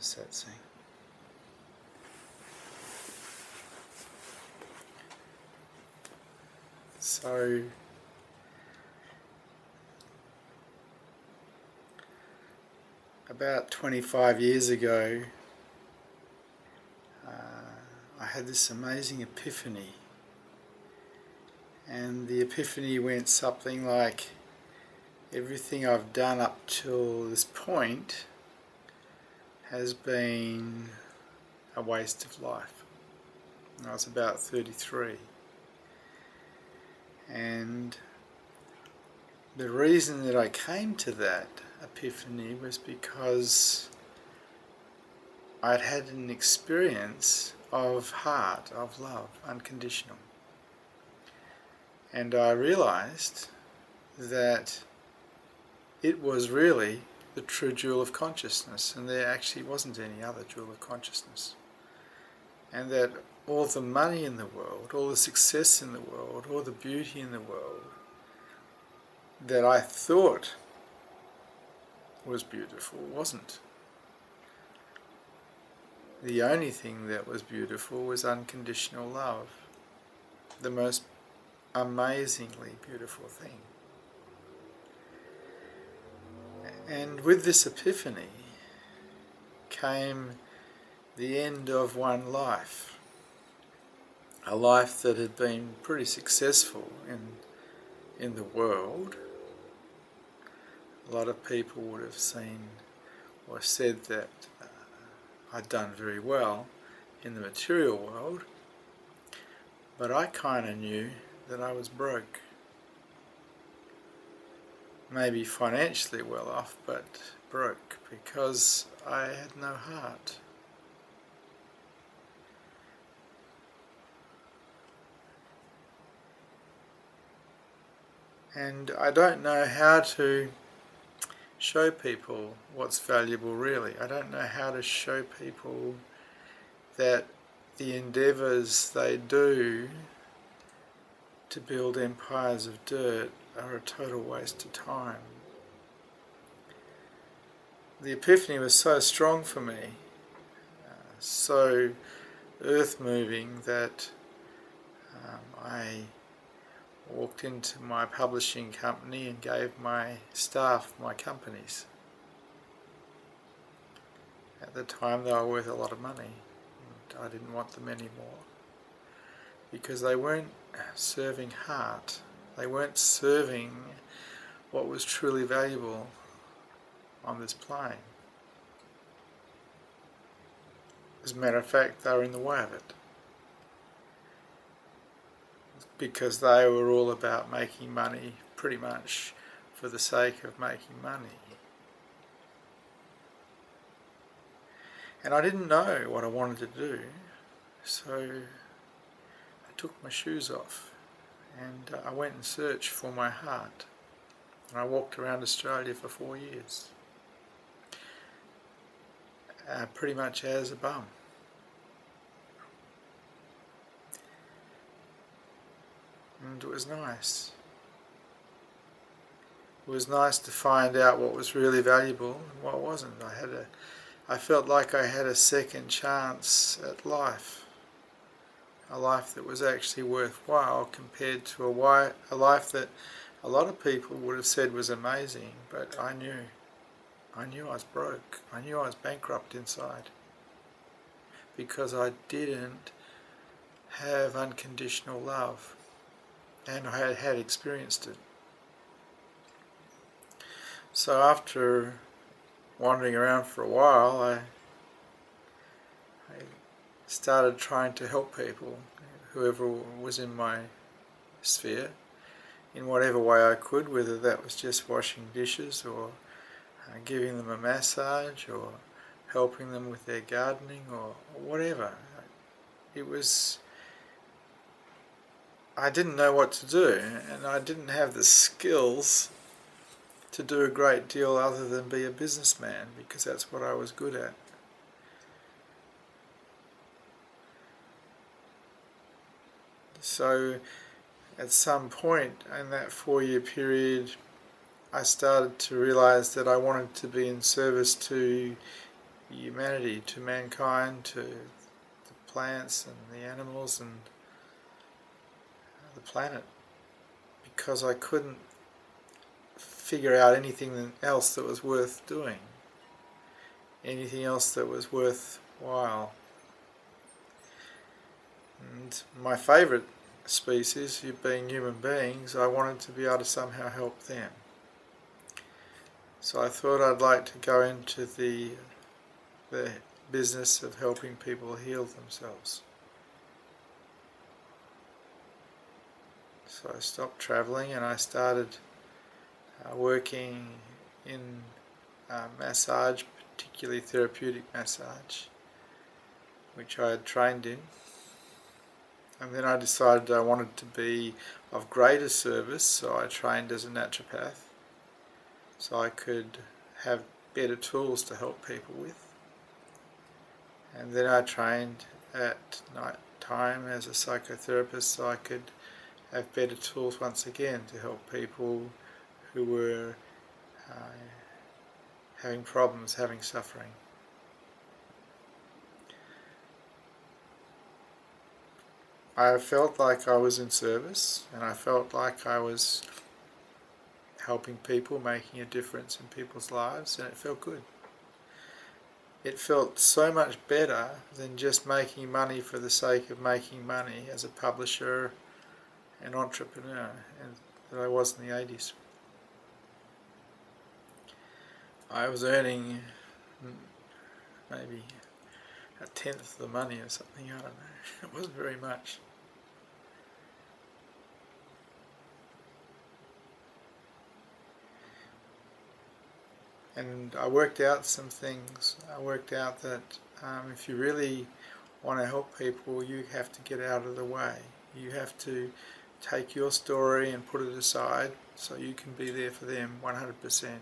What's that saying? So about 25 years ago, I had this amazing epiphany, and the epiphany went something like, everything I've done up till this point has been a waste of life. I was about 33, and the reason that I came to that epiphany was because I'd had an experience of heart, of love, unconditional. And I realized that it was really the true jewel of consciousness, and there actually wasn't any other jewel of consciousness. And that all the money in the world, all the success in the world, all the beauty in the world that I thought was beautiful wasn't. The only thing that was beautiful was unconditional love, the most amazingly beautiful thing. And with this epiphany came the end of one life, a life that had been pretty successful in the world. A lot of people would have seen or said that I'd done very well in the material world, but I kind of knew that I was broke. Maybe financially well off, but broke, because I had no heart. And I don't know how to show people what's valuable really. I don't know how to show people that the endeavours they do to build empires of dirt are a total waste of time. The epiphany was so strong for me, so earth-moving, that I walked into my publishing company and gave my staff my companies. At the time they were worth a lot of money, and I didn't want them anymore, because they weren't serving heart. They weren't serving what was truly valuable on this plane. As a matter of fact, they were in the way of it, because they were all about making money, pretty much for the sake of making money. And I didn't know what I wanted to do, so I took my shoes off and I went and searched for my heart. And I walked around Australia for 4 years, pretty much as a bum. And it was nice. It was nice to find out what was really valuable and what wasn't. I felt like I had a second chance at life. A life that was actually worthwhile, compared to a life that a lot of people would have said was amazing, but I knew I was broke. I knew I was bankrupt inside, because I didn't have unconditional love, and I had experienced it. So after wandering around for a while, I started trying to help people, whoever was in my sphere, in whatever way I could, whether that was just washing dishes, or giving them a massage, or helping them with their gardening, or whatever. I didn't know what to do, and I didn't have the skills to do a great deal other than be a businessman, because that's what I was good at. So at some point in that 4-year period, I started to realize that I wanted to be in service to humanity, to mankind, to the plants and the animals and the planet, because I couldn't figure out anything else that was worth doing, anything else that was worthwhile. And my favourite species, being human beings, I wanted to be able to somehow help them. So I thought I'd like to go into the business of helping people heal themselves. So I stopped travelling and I started working in massage, particularly therapeutic massage, which I had trained in. And then I decided I wanted to be of greater service, so I trained as a naturopath, so I could have better tools to help people with. And then I trained at night time as a psychotherapist, so I could have better tools once again to help people who were having problems, having suffering. I felt like I was in service, and I felt like I was helping people, making a difference in people's lives, and it felt good. It felt so much better than just making money for the sake of making money as a publisher and entrepreneur, and that I was in the 80s. I was earning maybe a tenth of the money or something, I don't know. It wasn't very much. And I worked out some things. I worked out that if you really want to help people, you have to get out of the way. You have to take your story and put it aside so you can be there for them 100%. And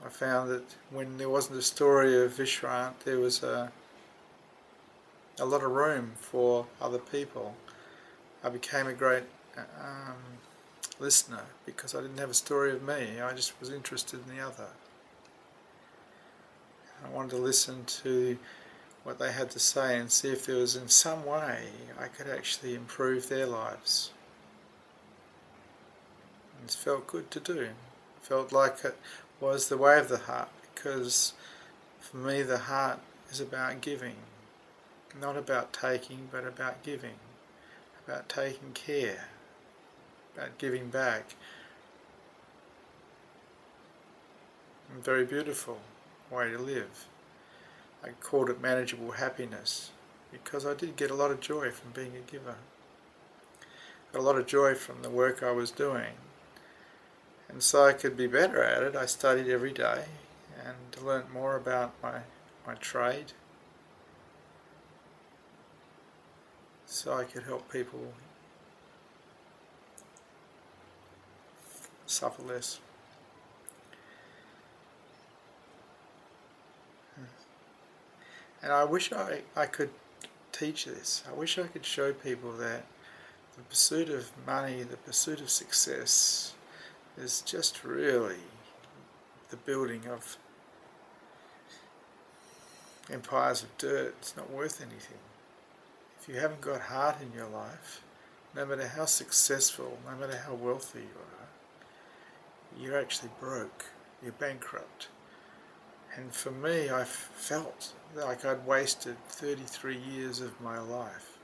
I found that when there wasn't a story of Vishrant, there was a lot of room for other people. I became a great listener because I didn't have a story of me. I just was interested in the other. I wanted to listen to what they had to say and see if there was in some way I could actually improve their lives. And it felt good to do. It felt like it was the way of the heart, because for me the heart is about giving, not about taking, but about giving, about taking care, about giving back. A very beautiful way to live. I called it manageable happiness because I did get a lot of joy from being a giver. Got a lot of joy from the work I was doing. And so I could be better at it, I studied every day and learnt more about my trade, so I could help people suffer less. And I wish I could teach this. I wish I could show people that the pursuit of money, the pursuit of success, is just really the building of empires of dirt. It's not worth anything. If you haven't got heart in your life, no matter how successful, no matter how wealthy you are, you're actually broke, you're bankrupt. And for me, I felt like I'd wasted 33 years of my life,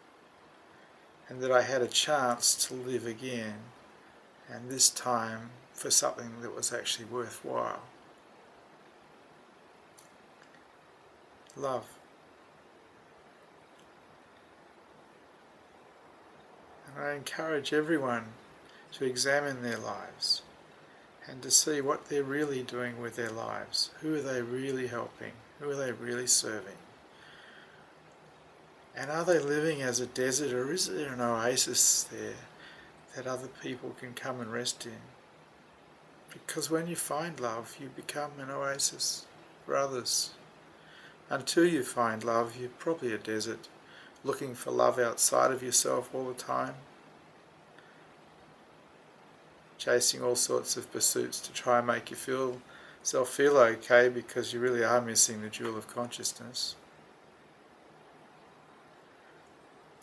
and that I had a chance to live again, and this time for something that was actually worthwhile. Love. And I encourage everyone to examine their lives and to see what they're really doing with their lives. Who are they really helping? Who are they really serving? And are they living as a desert, or is there an oasis there that other people can come and rest in? Because when you find love, you become an oasis for others. Until you find love, you're probably a desert, looking for love outside of yourself all the time, chasing all sorts of pursuits to try and make you feel yourself feel okay because you really are missing the jewel of consciousness.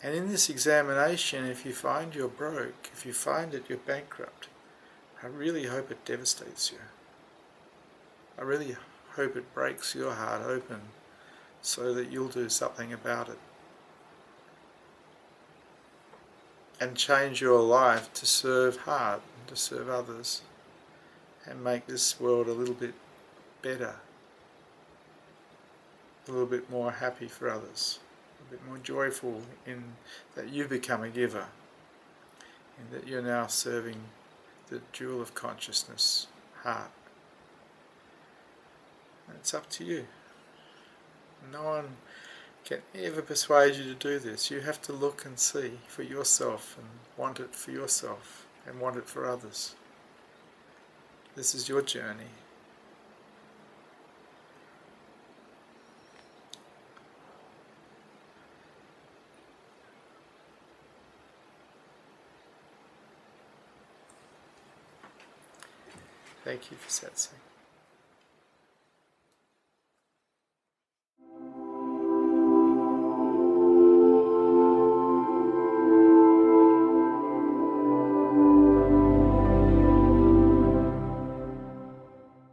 And in this examination, if you find you're broke, if you find that you're bankrupt, I really hope it devastates you. I really hope it breaks your heart open so that you'll do something about it. And change your life to serve hard, to serve others, and make this world a little bit better, a little bit more happy for others, a bit more joyful in that you become a giver, and that you're now serving the jewel of consciousness, heart. And it's up to you. No one can ever persuade you to do this. You have to look and see for yourself and want it for yourself and want it for others. This is your journey. Thank you for satsang.